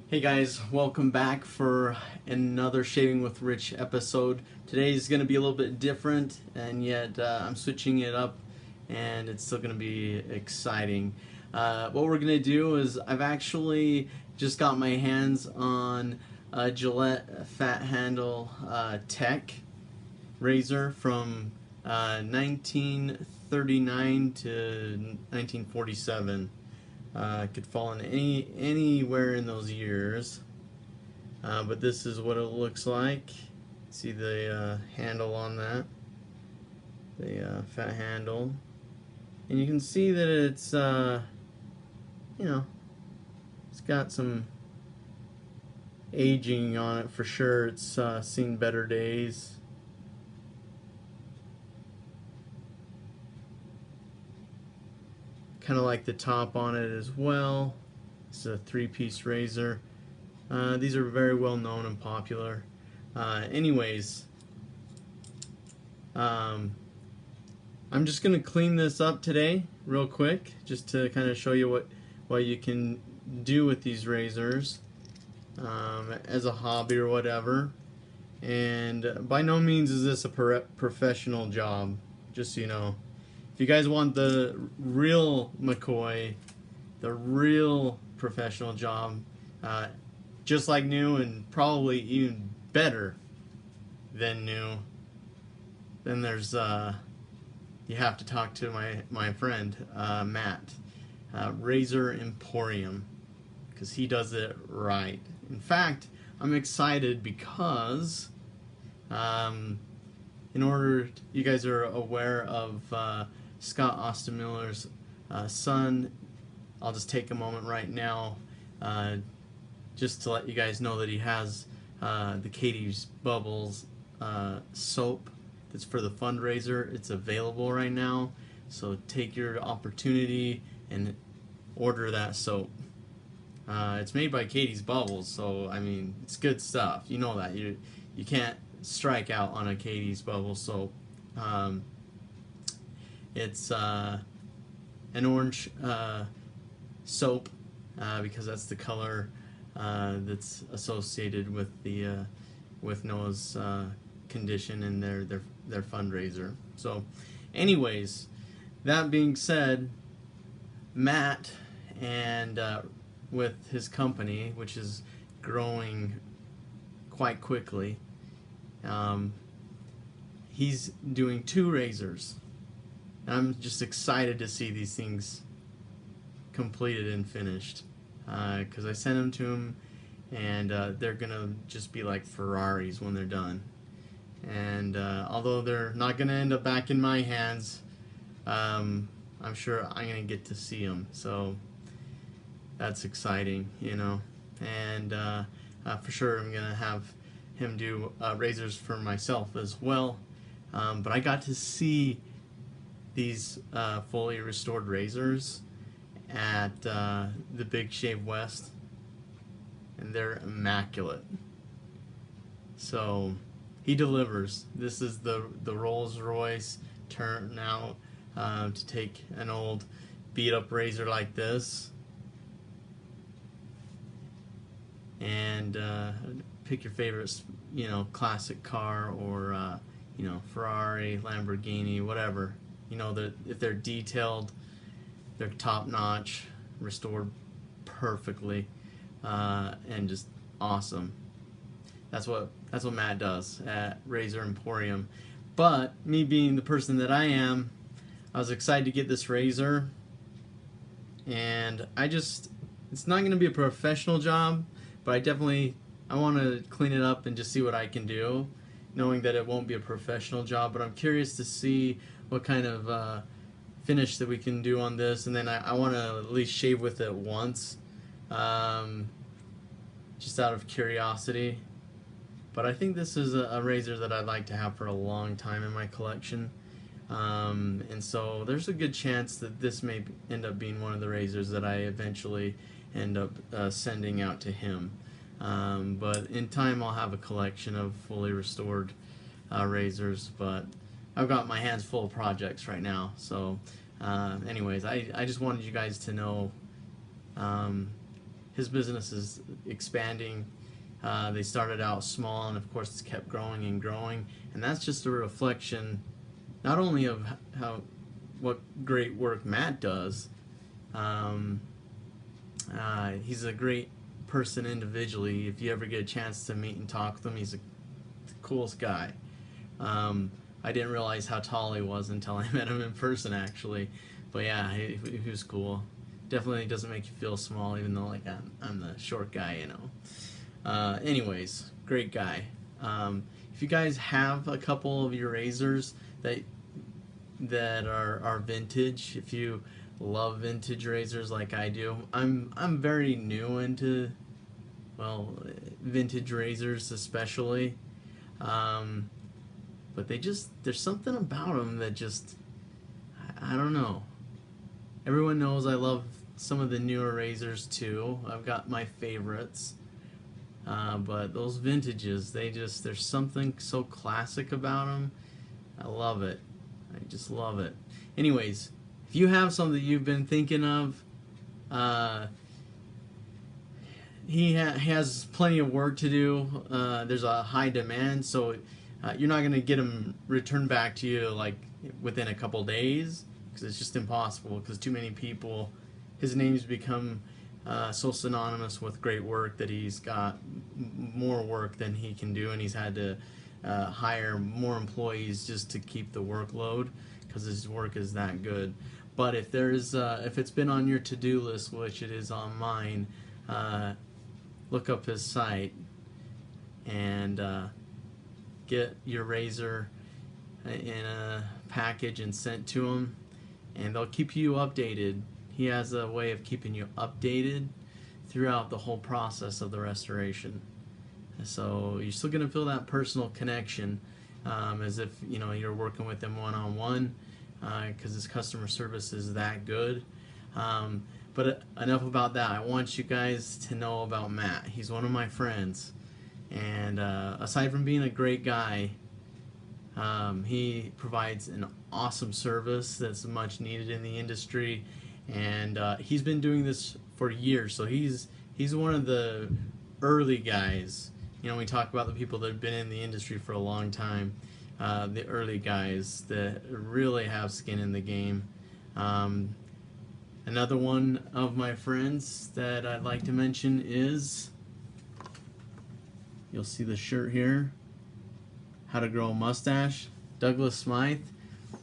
Hey guys, welcome back for another Shaving with Rich episode. Today's going to be a little bit different, and yet I'm switching it up, and it's still going to be exciting. What we're going to do is I've actually just got my hands on a Gillette Fat Handle Tech razor from 1939 to 1947. Could fall in anywhere in those years, but this is what it looks like. See the handle on that, the fat handle, and you can see that it's it's got some aging on it for sure. It's seen better days. Kind of like the top on it as well. It's a three-piece razor. These are very well known and popular. Anyways, I'm just gonna clean this up today real quick, just to kind of show you what you can do with these razors as a hobby or whatever. And by no means is this a professional job, just so you know. If you guys want the real McCoy, the real professional job, just like new and probably even better than new, then there's you have to talk to my friend Matt, Razor Emporium, because he does it right. In fact, I'm excited because you guys are aware of Scott Ostermiller's son. I'll just take a moment right now just to let you guys know that he has the Katie's Bubbles soap that's for the fundraiser. It's available right now, so take your opportunity and order that soap. It's made by Katie's Bubbles, so I mean, it's good stuff. You know that. You can't strike out on a Katie's Bubbles soap. It's an orange soap because that's the color that's associated with the with Noah's condition and their fundraiser. So, anyways, that being said, Matt and with his company, which is growing quite quickly, he's doing 2 razors. I'm just excited to see these things completed and finished, because I sent them to him, and they're gonna just be like Ferraris when they're done. And although they're not gonna end up back in my hands, I'm sure I'm gonna get to see them. So that's exciting, you know. And for sure I'm gonna have him do razors for myself as well. But I got to see these fully restored razors at the Big Shave West, and they're immaculate. So he delivers. This is the Rolls Royce turnout to take an old beat up razor like this and pick your favorite, classic car, or Ferrari, Lamborghini, whatever. That if they're detailed, they're top notch, restored perfectly, and just awesome. That's what Matt does at Razor Emporium. But me being the person that I am, I was excited to get this razor, and it's not going to be a professional job, but I want to clean it up and just see what I can do, knowing that it won't be a professional job. But I'm curious to see what kind of finish that we can do on this, and then I want to at least shave with it once, just out of curiosity. But I think this is a razor that I'd like to have for a long time in my collection, and so there's a good chance that this may end up being one of the razors that I eventually end up sending out to him. But in time I'll have a collection of fully restored razors, but I've got my hands full of projects right now. So anyways, I just wanted you guys to know his business is expanding. They started out small, and of course it's kept growing and growing, and that's just a reflection not only of what great work Matt does. He's a great person individually. If you ever get a chance to meet and talk with him, he's the coolest guy. I didn't realize how tall he was until I met him in person, actually. But yeah, he was cool. Definitely doesn't make you feel small, even though like I'm the short guy, you know. Anyways, great guy. If you guys have a couple of your razors that are vintage, if you love vintage razors like I do, I'm very new into, well, vintage razors especially. But there's something about them that just, I don't know. Everyone knows I love some of the newer razors too. I've got my favorites. But those vintages, there's something so classic about them. I love it. I just love it. Anyways, if you have something that you've been thinking of, he has plenty of work to do. There's a high demand, so you're not going to get him returned back to you like within a couple days, because it's just impossible, because too many people, his name's become so synonymous with great work that he's got more work than he can do, and he's had to hire more employees just to keep the workload, because his work is that good. But if it's been on your to-do list, which it is on mine, look up his site and get your razor in a package and sent to him, and they'll keep you updated. He has a way of keeping you updated throughout the whole process of the restoration. So you're still going to feel that personal connection, as if you're working with him one-on-one, because his customer service is that good. But enough about that. I want you guys to know about Matt. He's one of my friends, and aside from being a great guy, he provides an awesome service that's much needed in the industry, and he's been doing this for years. So he's one of the early guys. We talk about the people that have been in the industry for a long time, the early guys that really have skin in the game. Another one of my friends that I'd like to mention is, you'll see the shirt here, How to Grow a Mustache, Douglas Smythe.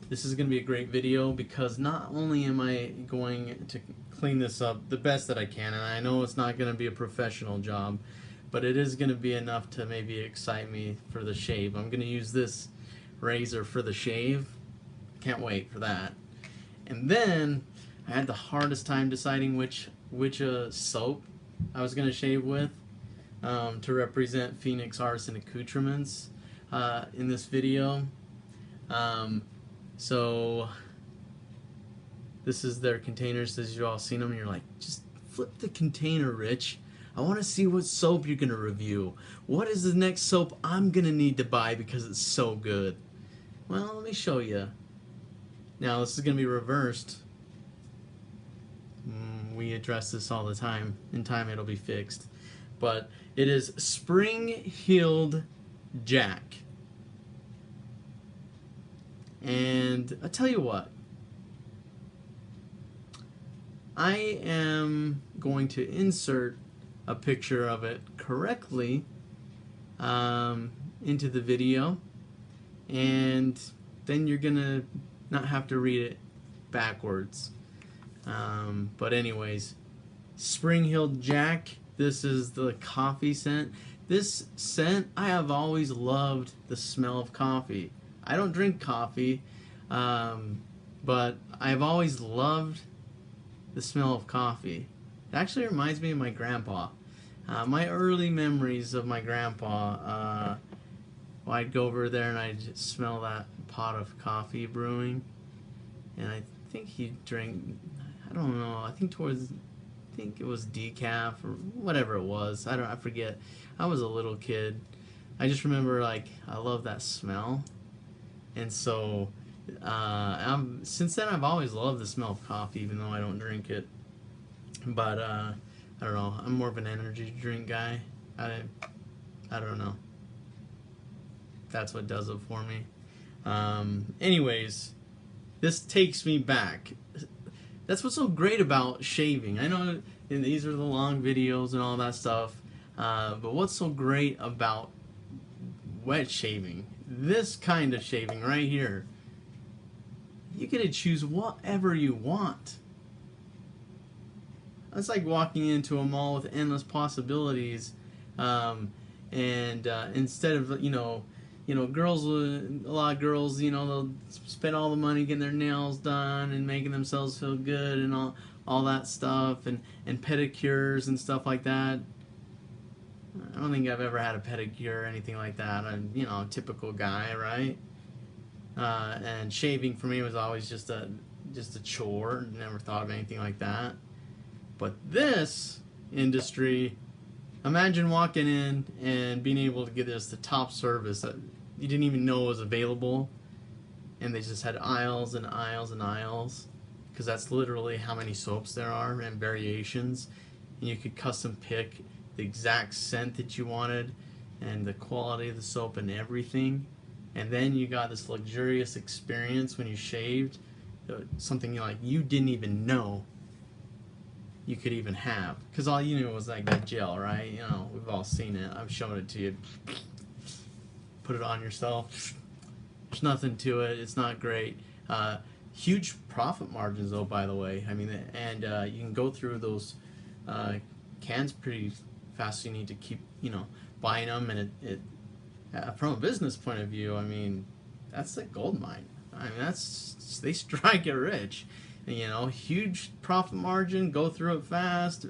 This is going to be a great video, because not only am I going to clean this up the best that I can, and I know it's not going to be a professional job, but it is going to be enough to maybe excite me for the shave. I'm going to use this razor for the shave. Can't wait for that. And then I had the hardest time deciding which soap I was going to shave with, to represent Phoenix Arts and Accoutrements in this video. So this is their containers, as you all seen them. You're like, just flip the container, Rich. I want to see what soap you're going to review. What is the next soap I'm going to need to buy because it's so good? Well, let me show you. Now, this is going to be reversed. We address this all the time. In time, it'll be fixed. But it is Spring-Heeled Jack. And I tell you what, I am going to insert a picture of it correctly into the video, and then you're gonna not have to read it backwards. But anyways, Spring-Heeled Jack, this is the coffee scent. This scent, I have always loved the smell of coffee. I don't drink coffee, but I've always loved the smell of coffee. It actually reminds me of my grandpa. My early memories of my grandpa, well, I'd go over there and I'd just smell that pot of coffee brewing, and I think he drank, I don't know, I think it was decaf or whatever it was. I forget. I was a little kid. I just remember, like, I love that smell. And so, since then I've always loved the smell of coffee, even though I don't drink it. But I I don't know. I'm more of an energy drink guy. I don't know. That's what does it for me. Anyways, this takes me back. That's what's so great about shaving. I know these are the long videos and all that stuff, but what's so great about wet shaving, this kind of shaving right here, you get to choose whatever you want. It's like walking into a mall with endless possibilities, and instead of girls, a lot of girls, they'll spend all the money getting their nails done and making themselves feel good and all that stuff, and pedicures and stuff like that. I don't think I've ever had a pedicure or anything like that. I'm, a typical guy, right? And shaving for me was always just a chore. Never thought of anything like that. But this industry, imagine walking in and being able to get this the top service that you didn't even know was available, and they just had aisles and aisles and aisles, because that's literally how many soaps there are and variations, and you could custom pick the exact scent that you wanted and the quality of the soap and everything, and then you got this luxurious experience when you shaved, something you didn't even know you could even have, because all you knew was like that gel, right? We've all seen it. I've shown it to you. Put it on yourself. There's nothing to it. It's not great. Huge profit margins, though, by the way. I mean, and you can go through those cans pretty fast. So you need to keep, buying them, and it from a business point of view, I mean, that's a gold mine. I mean, they strike it rich. Huge profit margin, go through it fast,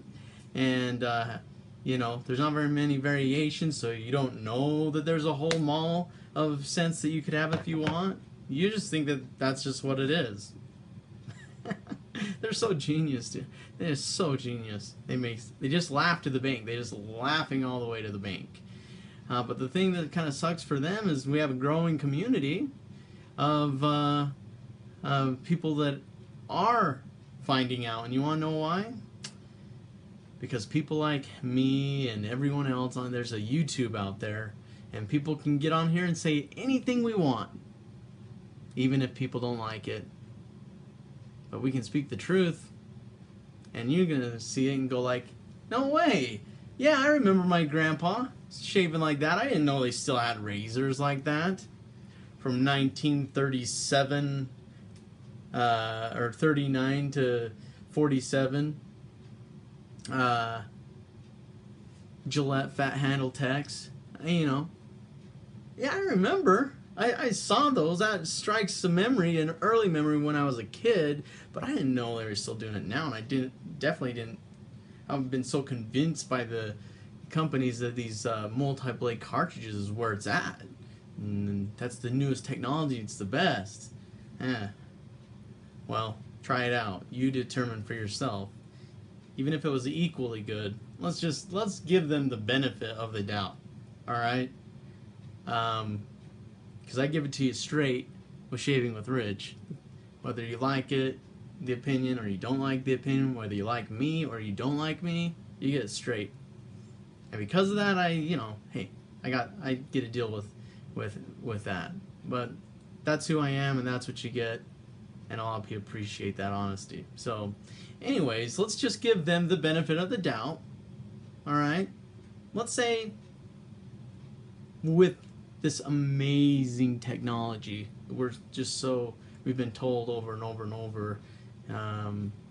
and there's not very many variations, so you don't know that there's a whole mall of scents that you could have if you want. You just think that that's just what it is. They're so genius, dude. They're so genius. They just laugh to the bank. They're just laughing all the way to the bank. But the thing that kind of sucks for them is we have a growing community of people that are finding out, and you want to know why? Because people like me and everyone else there's a YouTube out there, and people can get on here and say anything we want, even if people don't like it. But we can speak the truth, and you're gonna see it and go like, no way, yeah, I remember my grandpa shaving like that. I didn't know they still had razors like that from 1937 or 39 to 47. Gillette fat handle techs. Yeah, I remember. I saw those. That strikes a memory, an early memory when I was a kid, but I didn't know they were still doing it now, and I definitely didn't. I've been so convinced by the companies that these multi-blade cartridges is where it's at. And that's the newest technology. It's the best. Well, try it out. You determine for yourself. Even if it was equally good, let's give them the benefit of the doubt. All right? Because I give it to you straight with Shaving with Rich. Whether you like it, the opinion, or you don't like the opinion, whether you like me or you don't like me, you get it straight. And because of that, I get to deal with that. But that's who I am, and that's what you get. And a lot of people appreciate that honesty. So, anyways, let's just give them the benefit of the doubt. All right? Let's say with this amazing technology, we've been told over and over and over,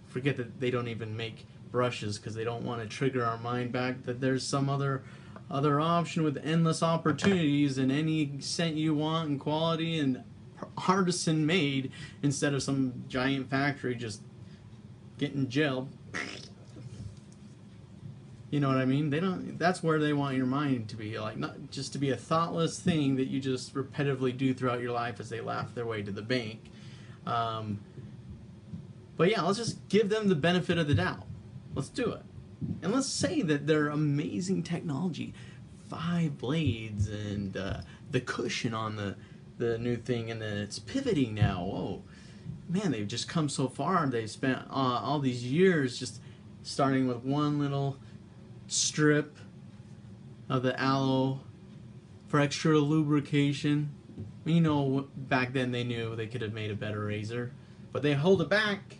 forget that they don't even make brushes because they don't want to trigger our mind back that there's some other option with endless opportunities and any scent you want and quality and artisan made instead of some giant factory just getting gelled. You know what I mean? That's where they want your mind to be, like, not just to be a thoughtless thing that you just repetitively do throughout your life as they laugh their way to the bank. But yeah, let's just give them the benefit of the doubt. Let's do it. And let's say that they're amazing technology. 5 blades and the cushion on the new thing, and then it's pivoting now. Whoa, man, they've just come so far. They've spent all these years just starting with one little strip of the aloe for extra lubrication. You know, back then they knew they could have made a better razor, but they hold it back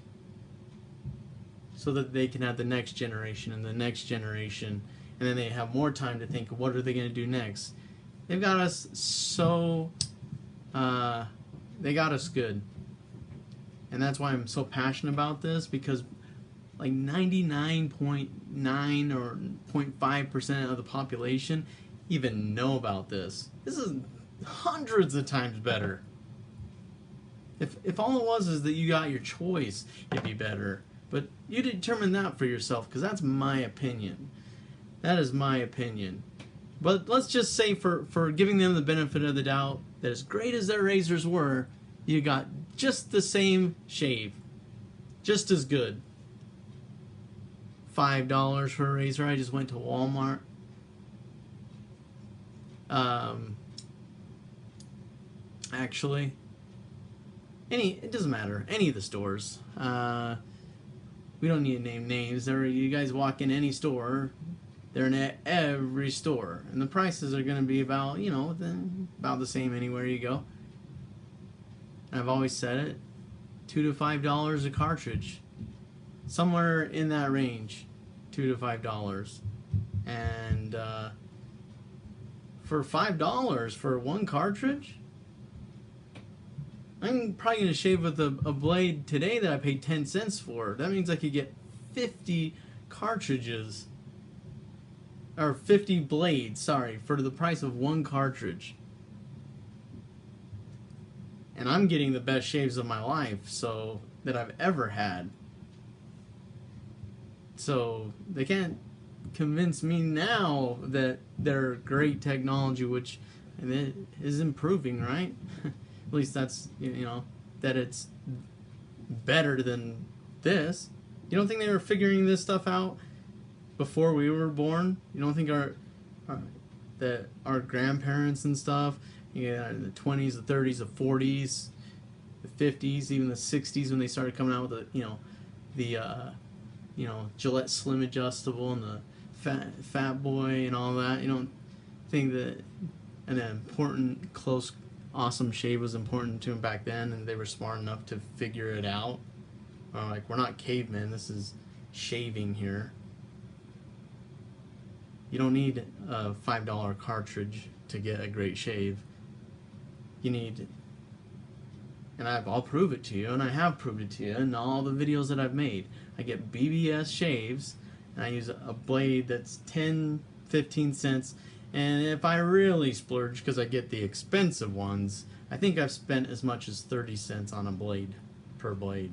so that they can have the next generation and the next generation, and then they have more time to think, what are they going to do next? They've got us so, they got us good. And that's why I'm so passionate about this, because like 99.9 or 0.5% of the population even know about this. This is hundreds of times better. If all it was is that you got your choice, it'd be better. But you determine that for yourself, because that's my opinion. That is my opinion. But let's just say, for giving them the benefit of the doubt, that as great as their razors were, you got just the same shave. Just as good. $5 for a razor. I just went to Walmart. Actually, it doesn't matter. Any of the stores. We don't need to name names. You guys walk in any store, they're in every store, and the prices are going to be about, about the same anywhere you go. And I've always said it, $2 to $5 a cartridge, somewhere in that range, $2 to $5, and for $5 for one cartridge, I'm probably going to shave with a blade today that I paid 10 cents for. That means I could get 50 cartridges, or 50 blades, sorry, for the price of one cartridge. And I'm getting the best shaves of my life, so, that I've ever had. So they can't convince me now that they're great technology, which it is improving, right? At least that's, that it's better than this. You don't think they were figuring this stuff out before we were born? You don't think our grandparents and stuff, in the 20s, the 30s, the 40s, the 50s, even the 60s, when they started coming out with the Gillette Slim Adjustable and the Fat Boy and all that, you don't think that an important, close, awesome shave was important to them back then, and they were smart enough to figure it out? Like, we're not cavemen, this is shaving here. You don't need a $5 cartridge to get a great shave. You need, and I'll prove it to you, and I have proved it to you in all the videos that I've made. I get BBS shaves, and I use a blade that's 10, 15 cents, and if I really splurge, because I get the expensive ones, I think I've spent as much as 30 cents on a blade, per blade.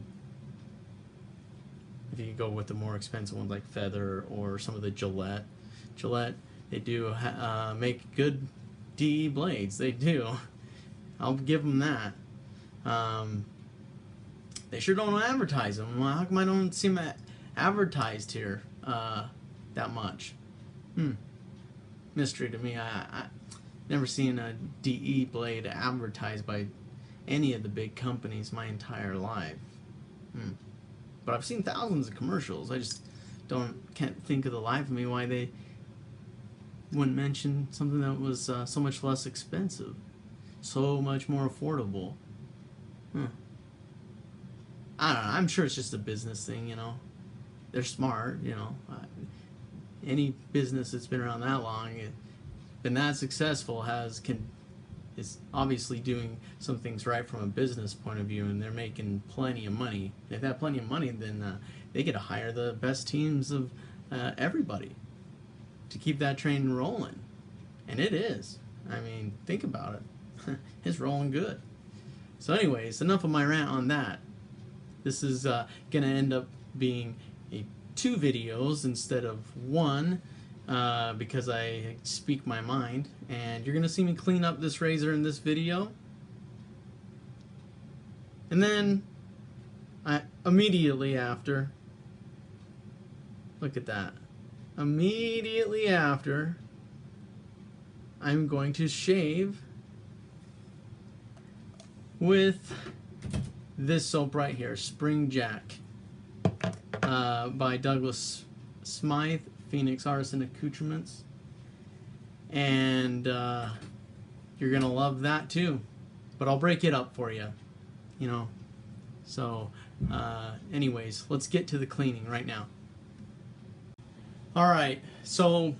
If you go with the more expensive ones like Feather or some of the Gillette, they do make good DE blades. They do. I'll give them that. They sure don't advertise them. How come I don't see them advertised here that much? Mystery to me. I never seen a DE blade advertised by any of the big companies my entire life. But I've seen thousands of commercials. I just can't think of the life of me why they wouldn't mention something that was so much less expensive, so much more affordable. I don't know. I'm sure it's just a business thing, They're smart, Any business that's been around that long, been that successful, is obviously doing some things right from a business point of view, and they're making plenty of money. If they have plenty of money, then they get to hire the best teams of everybody to keep that train rolling. And it is. I mean, think about it. It's rolling good. So anyways, enough of my rant on that. This is going to end up being 2 videos instead of 1, because I speak my mind. And you're going to see me clean up this razor in this video. And then, immediately after, look at that. Immediately after, I'm going to shave with this soap right here, Spring Jack, by Douglas Smythe Phoenix Artisan Accoutrements. And you're going to love that too. But I'll break it up for you, you know. So, anyways, let's get to the cleaning right now. Alright, so,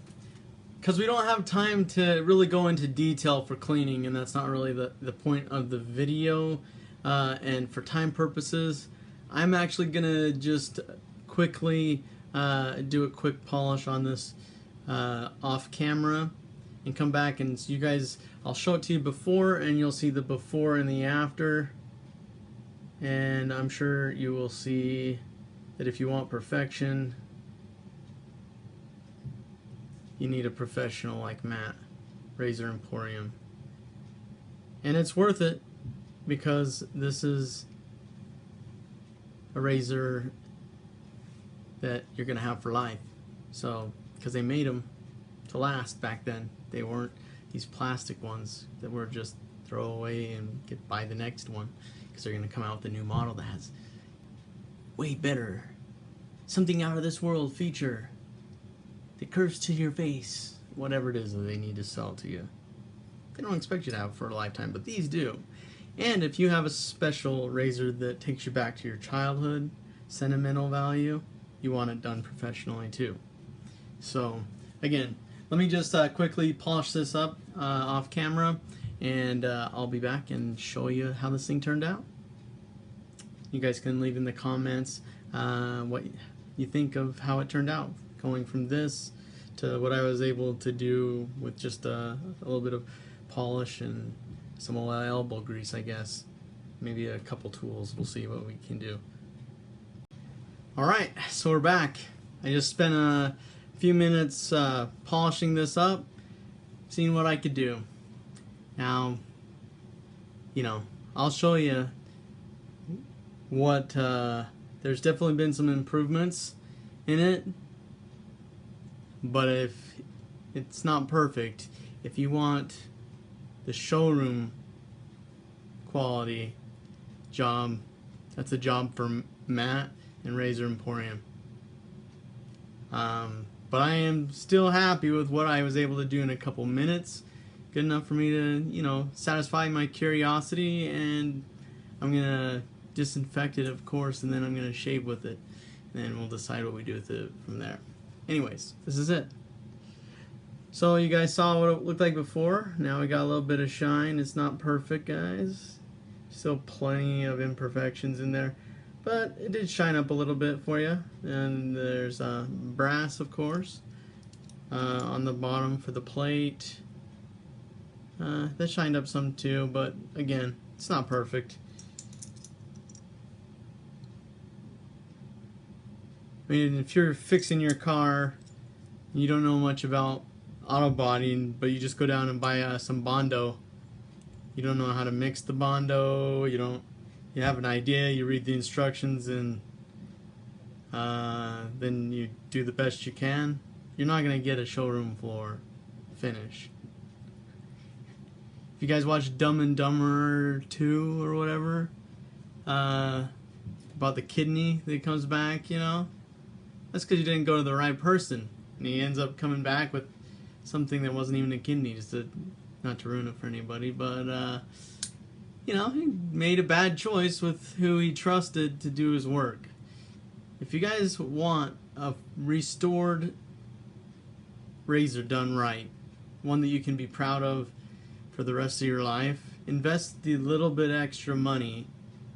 because we don't have time to really go into detail for cleaning, and that's not really the point of the video, and for time purposes, I'm actually going to just quickly do a quick polish on this off camera and come back, and so you guys, I'll show it to you before, and you'll see the before and the after, and I'm sure you will see that if you want perfection, you need a professional like Matt, Razor Emporium. And it's worth it, because this is a razor that you're going to have for life. So, because they made them to last back then. They weren't these plastic ones that were just throw away and buy the next one. Because they're going to come out with a new model that has way better, something out of this world feature that curves to your face, whatever it is that they need to sell to you. They don't expect you to have it for a lifetime, but these do. And if you have a special razor that takes you back to your childhood, sentimental value, you want it done professionally too. So again, let me just quickly polish this up off camera, and I'll be back and show you how this thing turned out. You guys can leave in the comments what you think of how it turned out, going from this to what I was able to do with just a little bit of polish and some elbow grease, I guess. Maybe a couple tools. We'll see what we can do. Alright, so we're back. I just spent a few minutes polishing this up, seeing what I could do. Now, you know, I'll show you what, there's definitely been some improvements in it, but if it's not perfect, if you want the showroom quality job, that's a job for Matt and Razor Emporium. But I am still happy with what I was able to do in a couple minutes. Good enough for me to, you know, satisfy my curiosity, and I'm gonna disinfect it, of course, and then I'm gonna shave with it, and then we'll decide what we do with it from there. Anyways, this is it. So you guys saw what it looked like before. Now we got a little bit of shine. It's not perfect, guys. Still plenty of imperfections in there, but it did shine up a little bit for you. And there's brass, of course, on the bottom for the plate. That shined up some too, but again, it's not perfect. I mean, if you're fixing your car, you don't know much about auto bodying, but you just go down and buy some Bondo. You don't know how to mix the Bondo. You have an idea. You read the instructions, and then you do the best you can. You're not gonna get a showroom floor finish. If you guys watch Dumb and Dumber 2 or whatever, about the kidney that comes back, you know, that's because you didn't go to the right person, and he ends up coming back with something that wasn't even a kidney, just to, not to ruin it for anybody, but you know, he made a bad choice with who he trusted to do his work. If you guys want a restored razor done right, one that you can be proud of for the rest of your life, invest the little bit extra money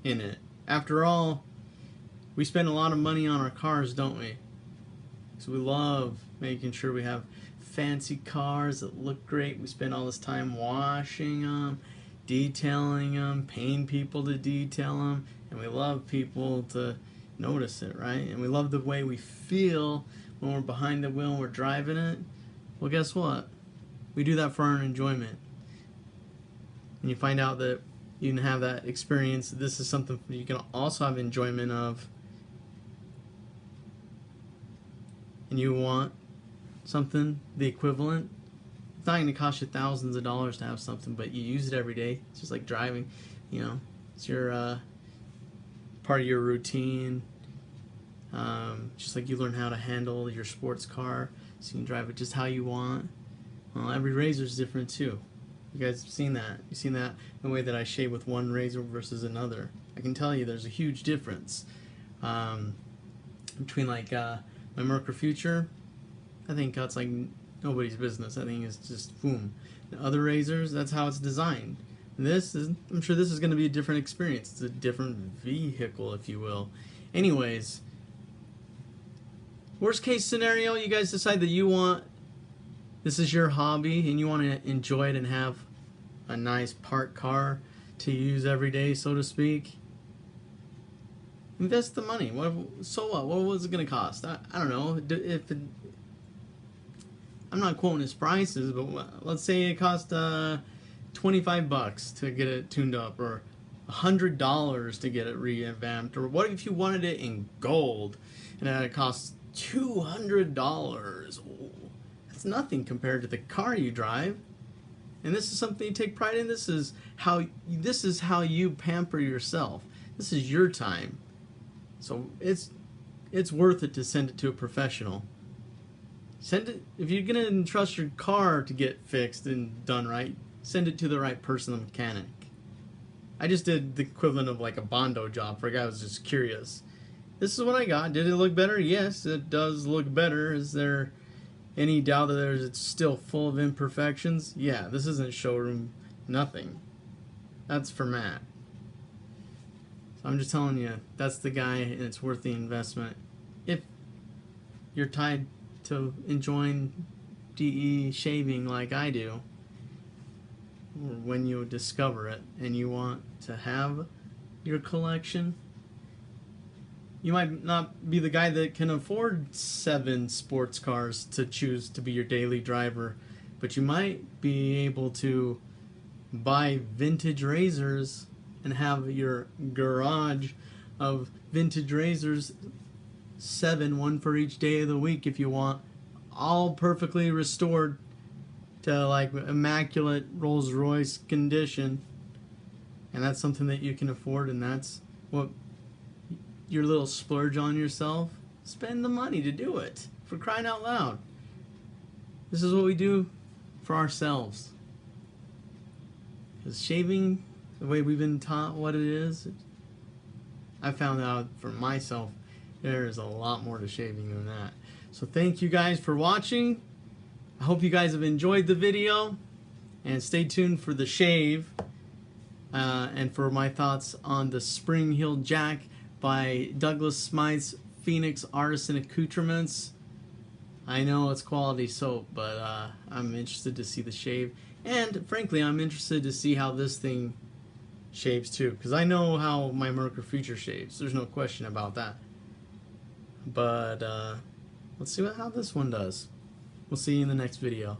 in it. After all, we spend a lot of money on our cars, don't we? So we love making sure we have fancy cars that look great. We spend all this time washing them, detailing them, paying people to detail them, and we love people to notice it, right? And we love the way we feel when we're behind the wheel and we're driving it. Well, guess what? We do that for our enjoyment. And you find out that you can have that experience. This is something you can also have enjoyment of. And you want something, the equivalent. It's not going to cost you thousands of dollars to have something, but you use it every day. It's just like driving, you know. It's your part of your routine. Just like you learn how to handle your sports car. so you can drive it just how you want. Well, every razor is different too. You guys have seen that. You've seen that the way that I shave with one razor versus another. I can tell you there's a huge difference between like my Mercury Future. I think that's like nobody's business. I think it's just boom. The other razors, that's how it's designed. And this is, I'm sure this is going to be a different experience. It's a different vehicle, if you will. Anyways, worst case scenario, you guys decide that you want, this is your hobby and you want to enjoy it and have a nice parked car to use every day, so to speak. Invest the money. So what? What was it going to cost? I don't know. I'm not quoting his prices, but let's say it cost $25 to get it tuned up, or $100 to get it revamped, or what if you wanted it in gold and it costs $200? That's nothing compared to the car you drive. And this is something you take pride in. This is how you pamper yourself. This is your time. So it's worth it to send it to a professional. Send it, if you're gonna entrust your car to get fixed and done right, send it to the right person, the mechanic. I just did the equivalent of like a Bondo job for a guy who was just curious. This is what I got. Did it look better? Yes, it does look better. Is there any doubt that it's still full of imperfections? Yeah, this isn't showroom nothing. That's for Matt. So I'm just telling you, that's the guy, and it's worth the investment. If you're tied to enjoying DE shaving like I do, or when you discover it and you want to have your collection, you might not be the guy that can afford 7 sports cars to choose to be your daily driver, but you might be able to buy vintage razors and have your garage of vintage razors, 7, one for each day of the week if you want, all perfectly restored to like immaculate Rolls Royce condition. And that's something that you can afford, and that's what your little splurge on yourself. Spend the money to do it, for crying out loud. This is what we do for ourselves. Because shaving, the way we've been taught what it is, I found out for myself there is a lot more to shaving than that. So thank you guys for watching. I hope you guys have enjoyed the video, and stay tuned for the shave and for my thoughts on the spring-heeled jack by Douglas Smythe's Phoenix Artisan Accoutrements. I know it's quality soap, but I'm interested to see the shave, and frankly I'm interested to see how this thing shaves too, because I know how my Mercury Future shaves, there's no question about that. But let's see how this one does. We'll see you in the next video.